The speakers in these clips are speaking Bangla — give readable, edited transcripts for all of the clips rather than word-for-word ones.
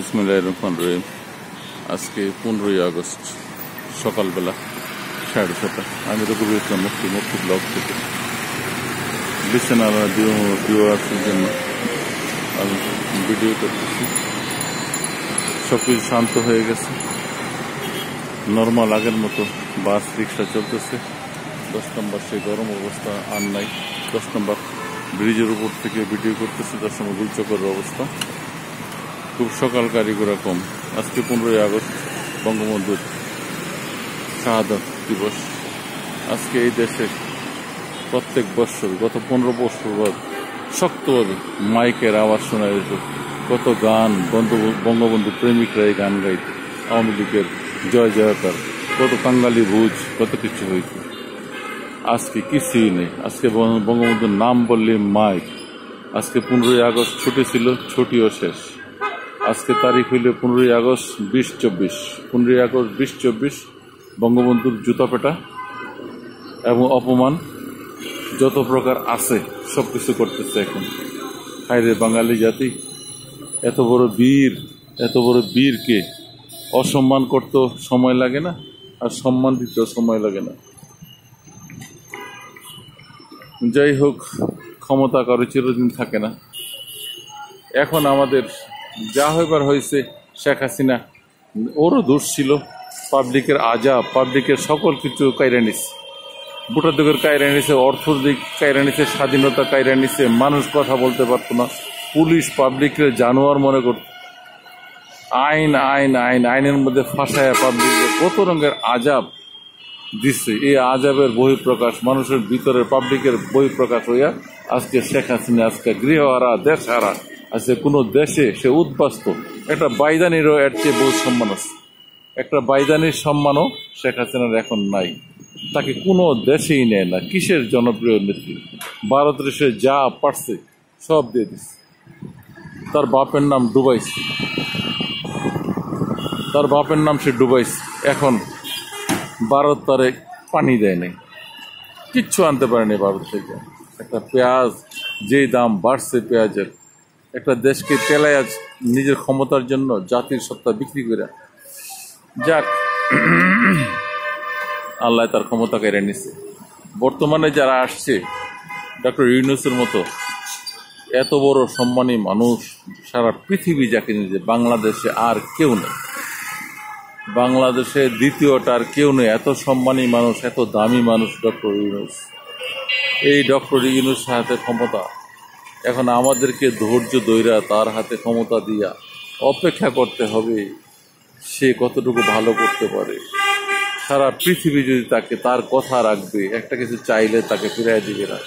বিসমিল্লাহির রহমানির রহিম। আজকে 15ই আগস্ট সকালবেলা 6:30। আমি রঘুবীর ইসলাম মুফতি ব্লগ থেকে লিসেনার ভিউয়ার্সের জন্য আমি ভিডিও করতেছি। সব কিছু শান্ত হয়ে গেছে, নর্মাল আগের মতো বাস রিক্সা চলতেছে। 10 নম্বর সেই গরম অবস্থা আর নাই। 10 নম্বর ব্রিজের উপর থেকে ভিডিও করতেছে। 10 নম্বর গুলচকের অবস্থা খুব সকাল কারিগরা কম। আজকে 15ই আগস্ট বঙ্গবন্ধুর শাহাদাত দিবস। আজকে এই দেশে প্রত্যেক বছর গত 15 বছর শক্তভাবে মাইকের আওয়াজ শোনা যেত। কত গান বঙ্গবন্ধু প্রেমিকরা এই গান গাইত, আওয়ামী লীগের জয় জয়কার, কত কাঙ্গালি ভুজ, কত কিছু হইত। আজকে কিছুই নেই। আজকে বঙ্গবন্ধুর নাম বললে মাইক। আজকে 15ই আগস্ট ছুটি ছিল, ছুটিও শেষ। আজকে তারিখ হইল 15ই আগস্ট 2024। 15ই আগস্ট 2024 বঙ্গবন্ধুর জুতা পেটা এবং অপমান যত প্রকার আছে সব কিছু করতেছে এখন। হায়রে বাঙালি জাতি, এত বড় বীরকে অসম্মান করতে সময় লাগে না, আর সম্মান দিতেও সময় লাগে না। যাই হোক, ক্ষমতা কারো চিরদিন থাকে না। এখন আমাদের যা হইবার হয়েছে, শেখ হাসিনা ওরও দোষ ছিল। পাবলিকের আজাব, পাবলিকের সকল কিছু কাইরা নিছে, ভোটাধিকার কাইরা নিছে, অর্থনৈতিক কাইরা নিছে, স্বাধীনতা কাইরা নিছে। মানুষ কথা বলতে পারতো না। পুলিশ পাবলিকের জানোয়ার মনে করত। আইনের মধ্যে ফাঁসায় পাবলিকের কত রঙের আজাব দিচ্ছে। এই আজাবের বহিঃপ্রকাশ মানুষের ভিতরে, পাবলিকের বহিঃপ্রকাশ হইয়া আজকে শেখ হাসিনা আজকে গৃহহারা, দেশহারা। আজকে কোনো দেশে সে উদ্বাস্ত। একটা বাইদানিরও এর চেয়ে বহু সম্মান আছে। একটা বাইদানির সম্মানও শেখ হাসিনার এখন নাই। তাকে কোনো দেশেই নেয় না। কিসের জনপ্রিয় নেত্রী? ভারতের সে যা পারছে সব দিয়ে দিচ্ছে। তার বাপের নাম ডুবাইছে, তার বাপের নাম সে ডুবাইছে। এখন ভারত তারে পানি দেয় নাই, কিচ্ছু আনতে পারেনি ভারত থেকে। একটা পেঁয়াজ যেই দাম বাড়ছে পেঁয়াজের, একটা দেশকে তেলায় নিজের ক্ষমতার জন্য জাতির সত্তা বিক্রি করে। যাক, আল্লাহ তার ক্ষমতা কেড়ে নিছে। বর্তমানে যারা আসছে, ডক্টর ইউনূসের মতো এত বড় সম্মানী মানুষ সারা পৃথিবী যাকে নিজে, বাংলাদেশে আর কেউ নেই। বাংলাদেশে দ্বিতীয়টা আর কেউ নেই। এত সম্মানী মানুষ, এত দামি মানুষ ডক্টর ইউনূস। এই ডক্টর ইউনূস হাতে ক্ষমতা। এখন আমাদেরকে ধৈর্য ধইরা তার হাতে ক্ষমতা দিয়া অপেক্ষা করতে হবে সে কতটুকু ভালো করতে পারে। সারা পৃথিবী যদি তাকে তার কথা রাখবে, একটা কিছু চাইলে তাকে ফিরাই দিবে না।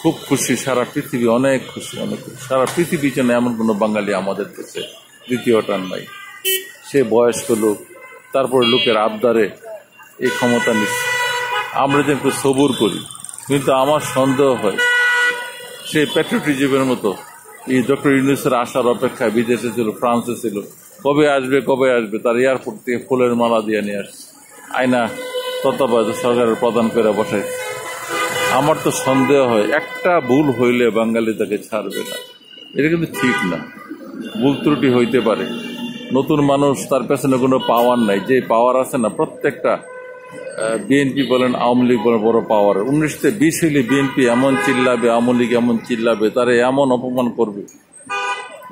খুব খুশি সারা পৃথিবী, অনেক খুশি, অনেক খুশি। সারা পৃথিবী যেন এমন কোনো বাঙালি আমাদের দেশে দ্বিতীয়টার নাই। সে বয়স্ক লোক, তারপরে লোকের আবদারে এই ক্ষমতা নিচ্ছে। আমরা যেন একটু সবুর করি। কিন্তু আমার সন্দেহ হয় সে প্যাট্রিয়টিজমের মতো এই ডক্টর ইউনূসের আসার অপেক্ষায় বিদেশে ছিল, ফ্রান্সে ছিল। কবে আসবে তার এয়ারপোর্ট থেকে ফুলের মালা দিয়ে নিয়ে আসছে, আয়না তত্ত্বাবধায়ক সরকারের প্রদান করে বসাই। আমার তো সন্দেহ হয় একটা ভুল হইলে বাঙালি তাকে ছাড়বে না। এটা কিন্তু ঠিক না। ভুল ত্রুটি হইতে পারে। নতুন মানুষ, তার পেছনে কোনো পাওয়ার নাই। যে পাওয়ার আছে না, প্রত্যেকটা বিএনপি বলেন, আওয়ামী লীগ বলেন, বড় পাওয়ার। 1920 হইলে বিএনপি এমন চিল্লাবে, আওয়ামী লীগ এমন চিল্লাবে, তারা এমন অপমান করবে,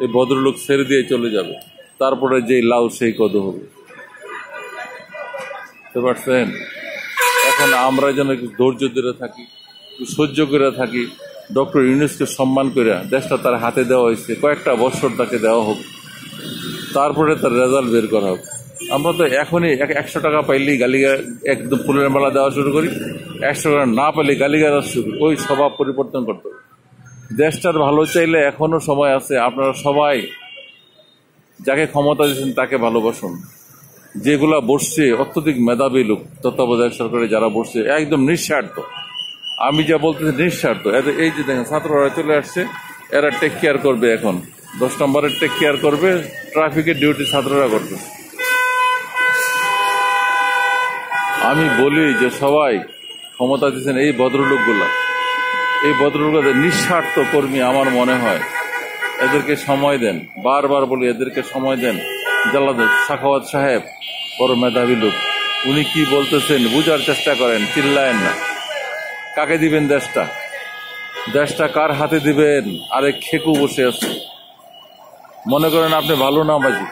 এই ভদ্রলোক ছেড়ে দিয়ে চলে যাবে। তারপরে যে লাউ সেই কত হবে, বুঝতে পারছেন? এখন আমরা যেন একটু ধৈর্য ধরে থাকি, একটু সহ্য করে থাকি। ডক্টর ইউনূসকে সম্মান করে দেশটা তার হাতে দেওয়া হয়েছে, কয়েকটা বছর তাকে দেওয়া হোক, তারপরে তার রেজাল্ট বের করা হোক। আমরা তো এখনই 100 টাকা পাইলেই একদম ফুলের মালা দেওয়া শুরু করি, 100 টাকা না পাইলে গালিগালাজ শুরু করি। ওই স্বভাব পরিবর্তন করতে হবে। দেশটার ভালো চাইলে এখনো সময় আছে। আপনারা সবাই যাকে ক্ষমতা দিচ্ছেন তাকে ভালোবাসুন। যেগুলা বসছে অত্যধিক মেধাবী লোক, তত্ত্বাবধায়ক সরকারে যারা বসছে একদম নিঃস্বার্থ। আমি যা বলতেছি নিঃস্বার্থ। এই যে দেখেন ছাত্ররা চলে আসছে, এরা টেক কেয়ার করবে। এখন 10 নম্বরের টেক কেয়ার করবে, ট্রাফিকের ডিউটি ছাত্ররা করবে। আমি বলি যে সবাই ক্ষমতা দিচ্ছেন এই ভদ্রলোকগুলা, এই ভদ্রলোকদের নিঃস্বার্থ কর্মী। আমার মনে হয় এদেরকে সময় দেন, বারবার বলি এদেরকে সময় দেন। জালাল সাখাওয়াত সাহেব বড় মেধাবী লোক, উনি কি বলতেছেন বুঝার চেষ্টা করেন, চিল্লায়েন না। কাকে দিবেন দেশটা? দেশটা কার হাতে দিবেন? আরেক খেকু বসে আছে। মনে করেন আপনি ভালো নামাজি,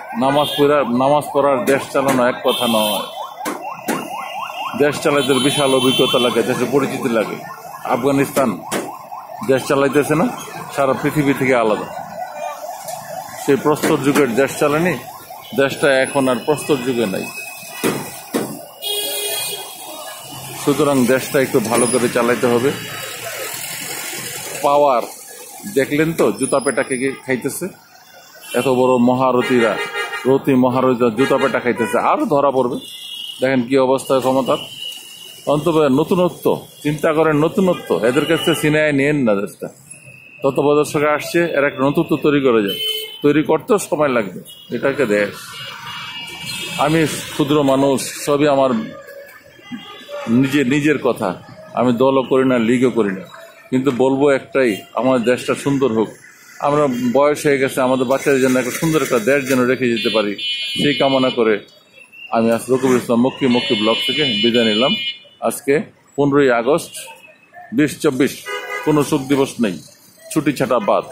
নামাজ পড়ার দেশ চালানো এক কথা নয়। দেশ চালাইতে বিশাল অভিজ্ঞতা লাগে, দেশের পরিচিতি লাগে। আফগানিস্তান দেশ চালাইতেছে না, সারা পৃথিবী থেকে আলাদা। সেই প্রস্তর যুগের দেশ চালানি, দেশটা এখন আর প্রস্তর যুগে নাই। সুতরাং দেশটা একটু ভালো করে চালাইতে হবে। পাওয়ার দেখলেন তো, জুতা পেটা খাইতেছে। এত বড় মহারথীরা, মহারথীরা জুতা পেটা খাইতেছে, আরো ধরা পড়বে। দেখেন কি অবস্থা ক্ষমতার। অন্তত নতুনত্ব চিন্তা করেন, নতুনত্ব এদের কাছে সিনেমায় নিয়েন না দেশটা। তত্ত্বাবধায়ক আসছে, এর একটা নতুনত্ব তৈরি করে যায়, তৈরি করতেও সময় লাগবে। এটাকে দেশ। আমি ক্ষুদ্র মানুষ, সবই আমার নিজের কথা। আমি দলও করি না, লিগও করি না, কিন্তু বলবো একটাই, আমাদের দেশটা সুন্দর হোক। আমরা বয়স হয়ে গেছে, আমাদের বাচ্চাদের জন্য একটা সুন্দর একটা দেশ যেন রেখে যেতে পারি, সেই কামনা করে আমি আজ রকিবুল ইসলাম মক্কি ব্লক থেকে বিদায় নিলাম। আজকে 15ই আগস্ট 2024, কোনো শোক দিবস নেই, ছুটি ছাটা বাদ।